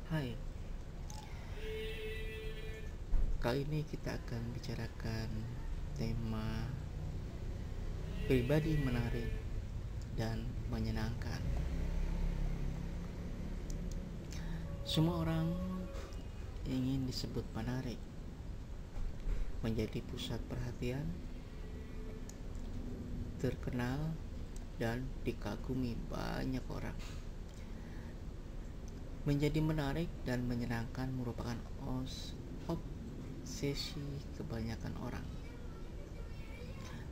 Hai, kali ini kita akan bicarakan tema pribadi menarik dan menyenangkan. Semua orang ingin disebut menarik, menjadi pusat perhatian, terkenal, dan dikagumi banyak orang. Menjadi menarik dan menyenangkan merupakan obsesi kebanyakan orang.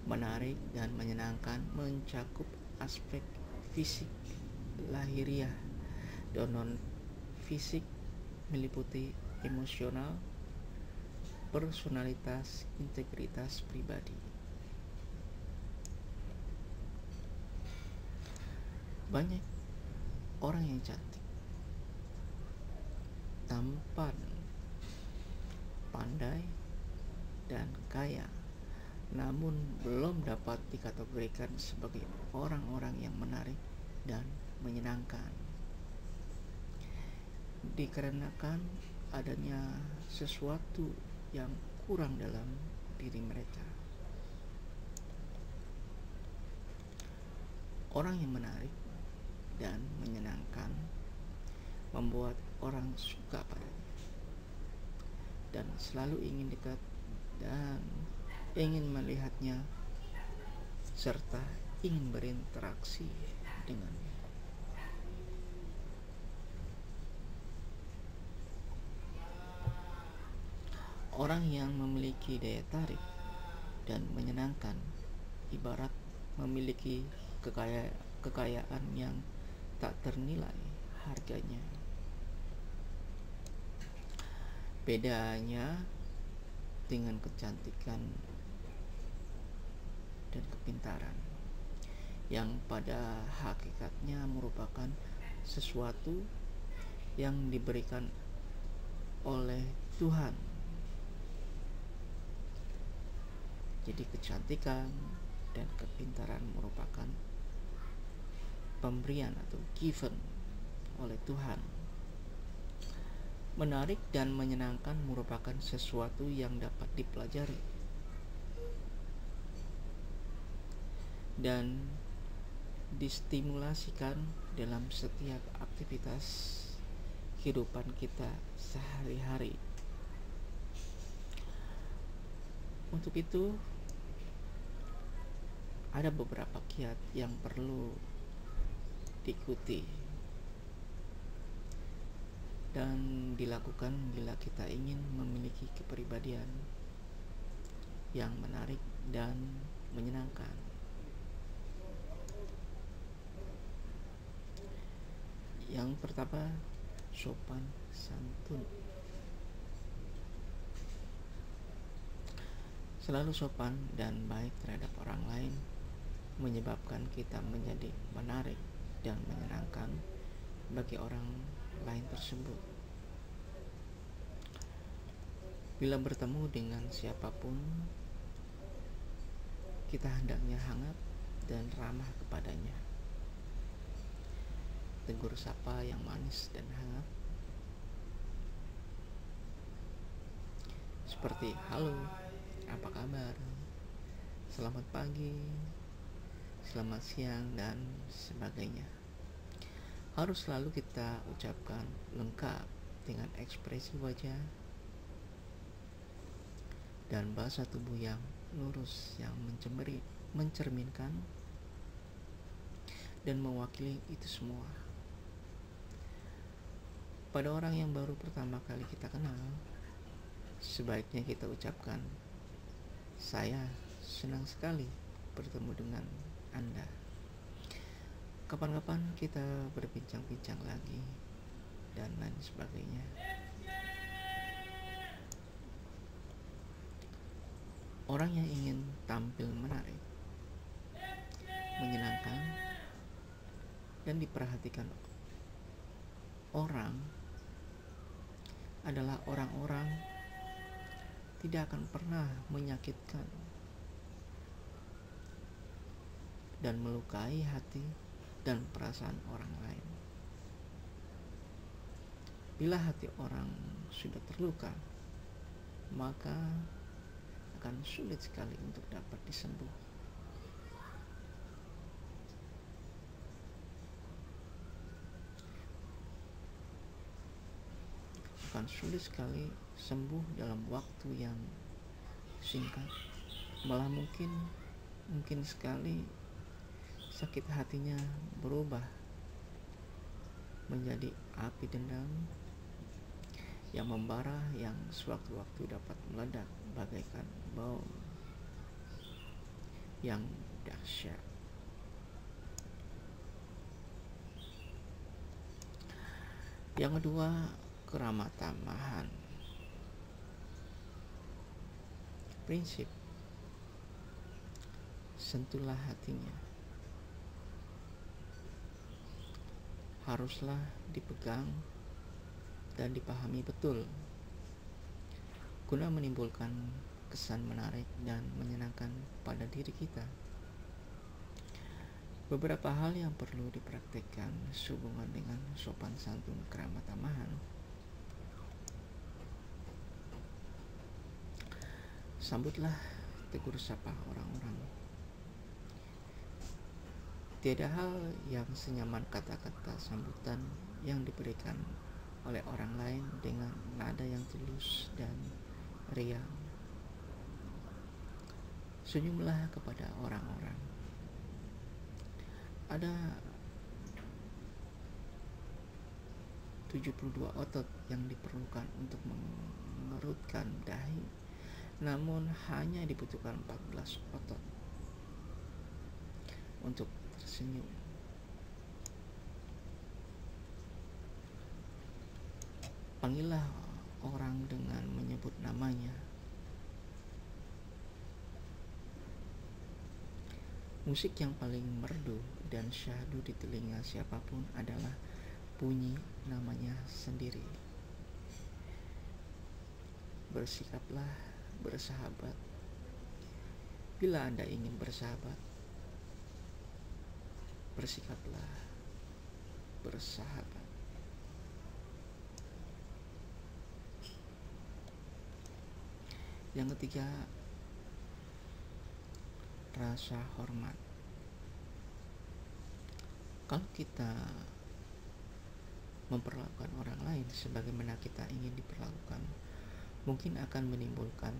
Menarik dan menyenangkan mencakup aspek fisik, lahiriah, dan non-fisik, meliputi emosional, personalitas, integritas pribadi. Banyak orang yang cantik, tampan, pandai, dan kaya, namun belum dapat dikategorikan sebagai orang-orang yang menarik dan menyenangkan, dikarenakan adanya sesuatu yang kurang dalam diri mereka. Orang yang menarik dan menyenangkan membuat orang suka padanya dan selalu ingin dekat dan ingin melihatnya serta ingin berinteraksi dengannya. Orang yang memiliki daya tarik dan menyenangkan ibarat memiliki kekayaan yang tak ternilai harganya. Bedanya dengan kecantikan dan kepintaran yang pada hakikatnya merupakan sesuatu yang diberikan oleh Tuhan. Jadi kecantikan dan kepintaran merupakan pemberian atau given oleh Tuhan. Menarik dan menyenangkan merupakan sesuatu yang dapat dipelajari dan distimulasikan dalam setiap aktivitas kehidupan kita sehari-hari. Untuk itu, ada beberapa kiat yang perlu diikuti dan dilakukan bila kita ingin memiliki kepribadian yang menarik dan menyenangkan. Yang pertama, sopan santun. Selalu sopan dan baik terhadap orang lain menyebabkan kita menjadi menarik dan menyenangkan bagi orang lain tersebut. Bila bertemu dengan siapapun, kita hendaknya hangat dan ramah kepadanya. Tegur sapa yang manis dan hangat, seperti halo, apa kabar, selamat pagi, selamat siang, dan sebagainya. Harus selalu kita ucapkan lengkap dengan ekspresi wajah dan bahasa tubuh yang lurus yang mencerminkan dan mewakili itu semua. Pada orang yang baru pertama kali kita kenal, sebaiknya kita ucapkan, saya senang sekali bertemu dengan Anda. Kapan-kapan kita berbincang-bincang lagi dan lain sebagainya. Orang yang ingin tampil menarik, menyenangkan, dan diperhatikan orang adalah orang-orang tidak akan pernah menyakitkan dan melukai hati dan perasaan orang lain. Bila hati orang sudah terluka, maka akan sulit sekali untuk dapat disembuh. Akan sulit sekali sembuh dalam waktu yang singkat. Malah mungkin sekali sakit hatinya berubah menjadi api dendam yang membara, yang sewaktu-waktu dapat meledak bagaikan bom yang dahsyat. Yang kedua, keramah tamahan. Prinsip, sentuhlah hatinya. Haruslah dipegang dan dipahami betul, guna menimbulkan kesan menarik dan menyenangkan pada diri kita. Beberapa hal yang perlu dipraktikkan sehubungan dengan sopan santun keramah tamahan. Sambutlah, tegur sapa orang-orang. Tiada hal yang senyaman kata-kata sambutan yang diberikan oleh orang lain dengan nada yang tulus dan riang. Senyumlah kepada orang-orang. Ada 72 otot yang diperlukan untuk mengerutkan dahi, namun hanya dibutuhkan 14 otot untuk tersenyum. Panggillah orang dengan menyebut namanya. Musik yang paling merdu dan syahdu di telinga siapapun adalah bunyi namanya sendiri. Bersikaplah bersahabat. Bila Anda ingin bersahabat, bersikaplah bersahabat. Yang ketiga, rasa hormat. Kalau kita memperlakukan orang lain sebagaimana kita ingin diperlakukan, mungkin akan menimbulkan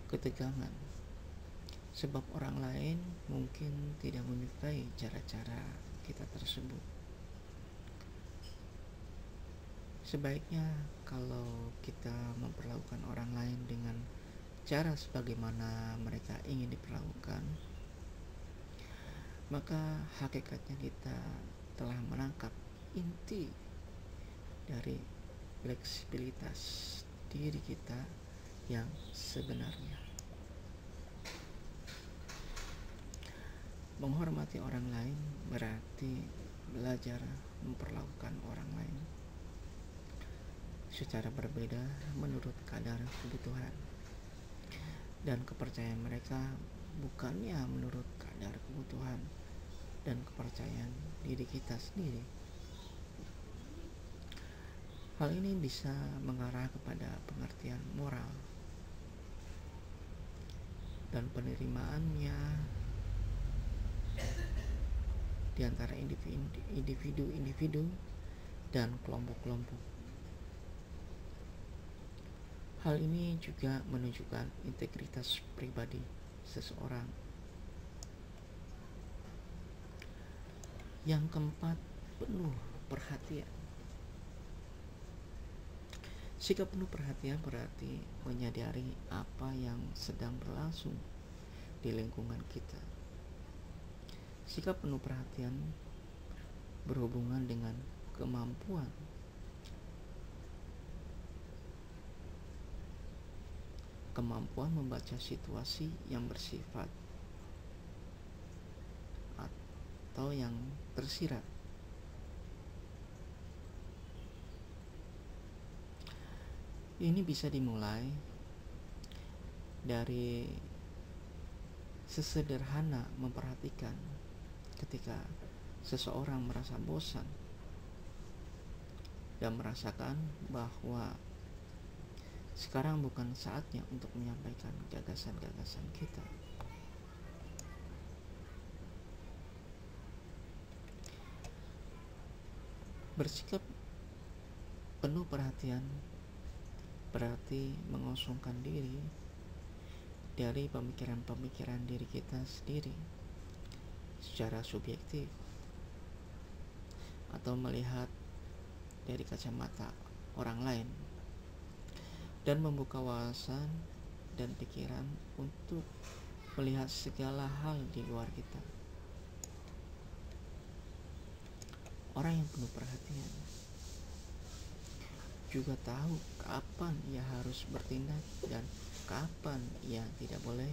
ketegangan, sebab orang lain mungkin tidak menyukai cara-cara kita tersebut. Sebaiknya kalau kita memperlakukan orang lain dengan cara sebagaimana mereka ingin diperlakukan, maka hakikatnya kita telah menangkap inti dari fleksibilitas diri kita yang sebenarnya. Menghormati orang lain berarti belajar memperlakukan orang lain secara berbeda menurut kadar kebutuhan dan kepercayaan mereka, bukannya menurut kadar kebutuhan dan kepercayaan diri kita sendiri. Hal ini bisa mengarah kepada pengertian moral dan penerimaannya di antara individu-individu dan kelompok-kelompok. Hal ini juga menunjukkan integritas pribadi seseorang. Yang keempat, penuh perhatian. Sikap penuh perhatian berarti menyadari apa yang sedang berlangsung di lingkungan kita. Sikap penuh perhatian berhubungan dengan kemampuan membaca situasi yang bersifat atau yang tersirat. Ini bisa dimulai dari sesederhana memperhatikan ketika seseorang merasa bosan dan merasakan bahwa sekarang bukan saatnya untuk menyampaikan gagasan-gagasan kita. Bersikap penuh perhatian berarti mengosongkan diri dari pemikiran-pemikiran diri kita sendiri secara subjektif atau melihat dari kacamata orang lain, dan membuka wawasan dan pikiran untuk melihat segala hal di luar kita. Orang yang penuh perhatian juga tahu kapan ia harus bertindak dan kapan ia tidak boleh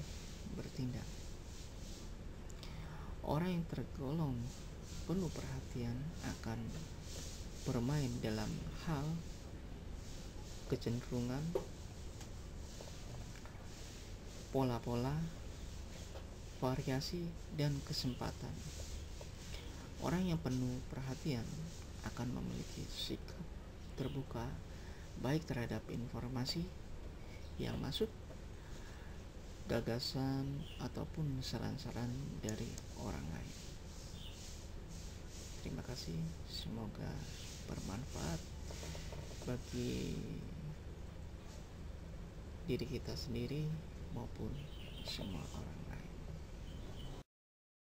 bertindak. Orang yang tergolong penuh perhatian akan bermain dalam hal kecenderungan, pola-pola, variasi, dan kesempatan. Orang yang penuh perhatian akan memiliki sikap terbuka baik terhadap informasi yang masuk, gagasan, ataupun saran-saran dari orang lain. Terima kasih, semoga bermanfaat bagi diri kita sendiri maupun semua orang.